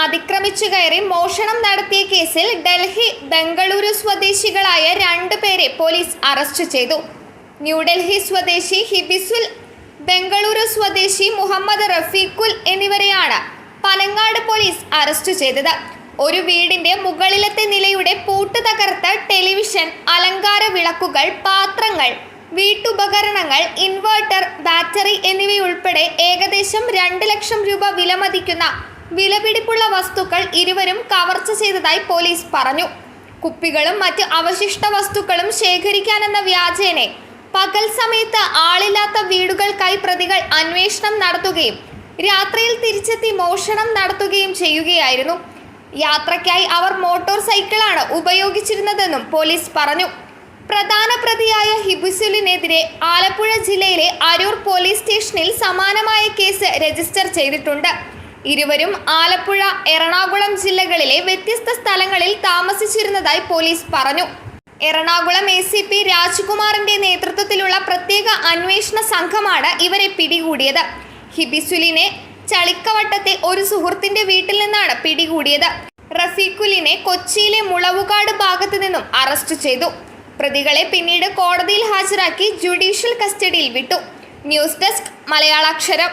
അതിക്രമിച്ചു കയറി മോഷണം നടത്തിയ കേസിൽ ഡൽഹി ബംഗളൂരു സ്വദേശികളായ 2 പേരെ പോലീസ് അറസ്റ്റ് ചെയ്തു. ന്യൂഡൽഹി സ്വദേശി ഹിബിസുൽ, ബംഗളൂരു സ്വദേശി മുഹമ്മദ് റഫീഖുൽ എന്നിവരെയാണ് പനങ്ങാട് പോലീസ് അറസ്റ്റ് ചെയ്തത്. ഒരു വീടിന്റെ മുകളിലത്തെ നിലയുടെ പൂട്ട് തകർത്ത് ടെലിവിഷൻ, അലങ്കാര വിളക്കുകൾ, പാത്രങ്ങൾ, വീട്ടുപകരണങ്ങൾ, ഇൻവെർട്ടർ, ബാറ്ററി എന്നിവയുൾപ്പെടെ ഏകദേശം 2 ലക്ഷം രൂപ വിലമതിക്കുന്ന വിലപിടിപ്പുള്ള വസ്തുക്കൾ ഇരുവരും കവർച്ച ചെയ്തതായി പോലീസ് പറഞ്ഞു. കുപ്പികളും മറ്റ് അവശിഷ്ട വസ്തുക്കളും ശേഖരിക്കാനെന്ന വ്യാജേനെ പകൽ സമയത്ത് ആളില്ലാത്ത വീടുകൾക്കായി പ്രതികൾ അന്വേഷണം നടത്തുകയും രാത്രിയിൽ തിരിച്ചെത്തി മോഷണം നടത്തുകയും ചെയ്യുകയായിരുന്നു. യാത്രയ്ക്കായി അവർ മോട്ടോർ സൈക്കിളാണ് ഉപയോഗിച്ചിരുന്നതെന്നും പോലീസ് പറഞ്ഞു. പ്രധാന പ്രതിയായ ഹിബിസുലിനെതിരെ ആലപ്പുഴ ജില്ലയിലെ അരൂർ പോലീസ് സ്റ്റേഷനിൽ സമാനമായ കേസ് രജിസ്റ്റർ ചെയ്തിട്ടുണ്ട്. ഇരുവരും ആലപ്പുഴ, എറണാകുളം ജില്ലകളിലെ വ്യത്യസ്ത സ്ഥലങ്ങളിൽ താമസിച്ചിരുന്നതായി പോലീസ് പറഞ്ഞു. എറണാകുളം ACP രാജ്കുമാറിന്റെ നേതൃത്വത്തിലുള്ള പ്രത്യേക അന്വേഷണ സംഘമാണ് ഇവരെ പിടികൂടിയത്. ഹിബിസുലിനെ ചളിക്കവട്ടത്തെ ഒരു സുഹൃത്തിന്റെ വീട്ടിൽ നിന്നാണ് പിടികൂടിയത്. റഫീഖുലിനെ കൊച്ചിയിലെ മുളവുകാട് ഭാഗത്തു നിന്നും അറസ്റ്റ് ചെയ്തു. പ്രതികളെ പിന്നീട് കോടതിയിൽ ഹാജരാക്കി ജുഡീഷ്യൽ കസ്റ്റഡിയിൽ വിട്ടു. News desk മലയാളാക്ഷരം.